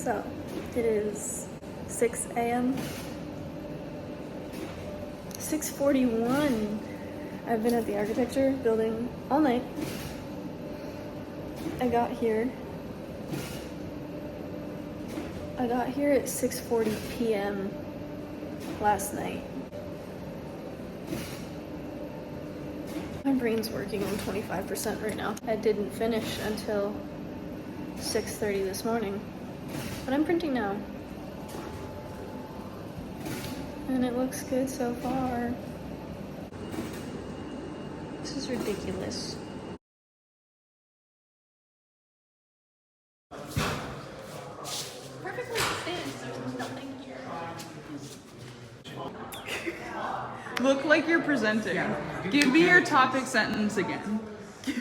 So, it is 6 a.m. 6:41. I've been at the architecture building all night. I got here at 6:40 p.m. last night. My brain's working on 25% right now. I didn't finish until 6:30 this morning, but I'm printing now. And it looks good so far. This is ridiculous. Perfectly stands, there's nothing here. Look like you're presenting. Give me your topic sentence again.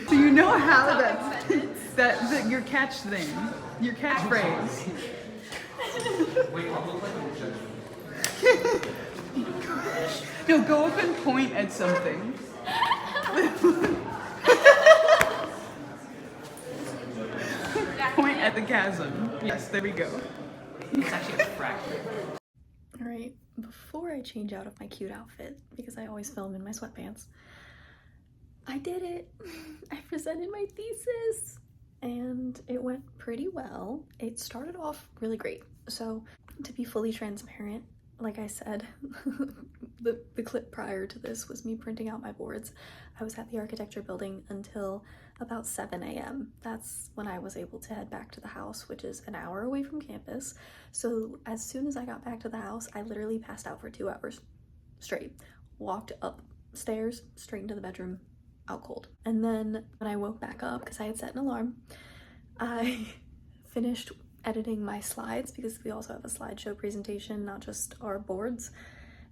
Do you know how that your catch thing, your catchphrase? No, go up and point at something. Point at the chasm. Yes, there we go. It's actually a fracture. Alright, before I change out of my cute outfit, because I always film in my sweatpants, I did it! I presented my thesis! And it went pretty well. It started off really great. So, to be fully transparent, like I said, the clip prior to this was me printing out my boards. I was at the architecture building until about 7 a.m. That's when I was able to head back to the house, which is an hour away from campus. So as soon as I got back to the house, I literally passed out for 2 hours straight. Walked upstairs, straight into the bedroom, out cold. And then when I woke back up, because I had set an alarm, I finished editing my slides, because we also have a slideshow presentation, not just our boards.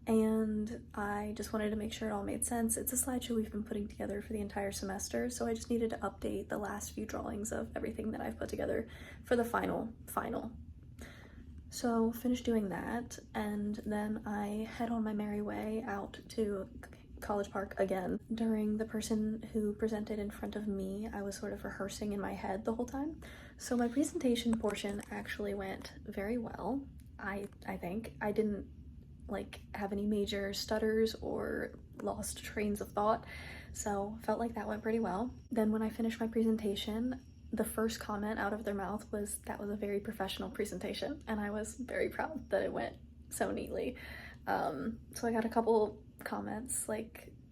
And I just wanted to make sure it all made sense. It's a slideshow we've been putting together for the entire semester, so I just needed to update the last few drawings of everything that I've put together for the final. So finished doing that, and then I head on my merry way out to College Park again. During the person who presented in front of me, I was sort of rehearsing in my head the whole time. So my presentation portion actually went very well. I think. I didn't have any major stutters or lost trains of thought, so felt like that went pretty well. Then when I finished my presentation, the first comment out of their mouth was, "That was a very professional presentation," and I was very proud that it went so neatly. So I got a couple comments,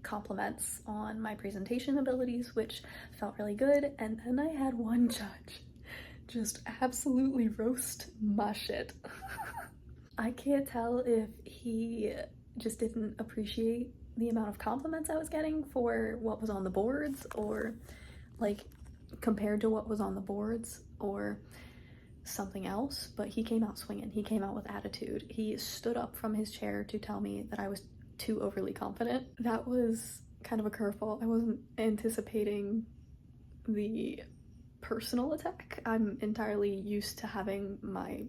compliments on my presentation abilities, which felt really good. And then I had one judge just absolutely roast my shit. I can't tell if he just didn't appreciate the amount of compliments I was getting for what was on the boards, or compared to what was on the boards, or something else, but he came out swinging. He came out with attitude. He stood up from his chair to tell me that I was too overly confident. That was kind of a curveball. I wasn't anticipating the personal attack. I'm entirely used to having my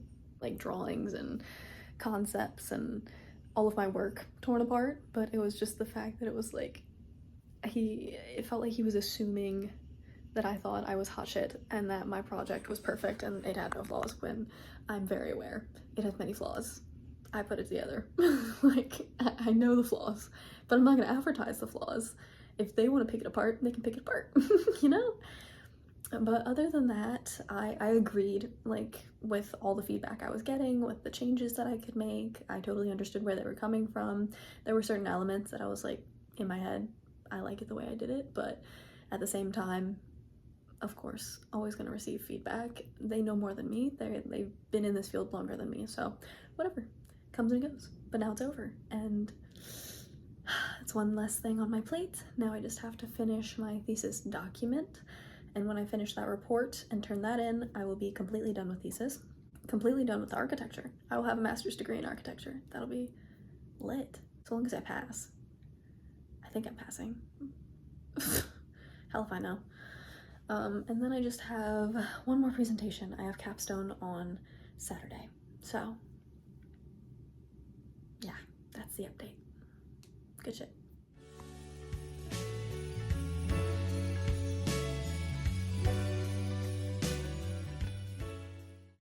drawings and concepts and all of my work torn apart, but it was just the fact that it was it felt like he was assuming that I thought I was hot shit and that my project was perfect and it had no flaws, when I'm very aware it has many flaws. I put it together. I know the flaws, but I'm not gonna advertise the flaws. If they want to pick it apart, they can pick it apart, you know? But other than that, I agreed with all the feedback I was getting, with the changes that I could make. I totally understood where they were coming from. There were certain elements that I was in my head, I like it the way I did it, but at the same time, of course, always gonna receive feedback. They know more than me. They've been in this field longer than me, so whatever, comes and goes. But now it's over, and it's one less thing on my plate. Now I just have to finish my thesis document. And when I finish that report and turn that in, I will be completely done with thesis, completely done with architecture. I will have a master's degree in architecture. That'll be lit, as long as I pass. I think I'm passing. Hell if I know. And then I just have one more presentation. I have capstone on Saturday. So, yeah, that's the update. Good shit.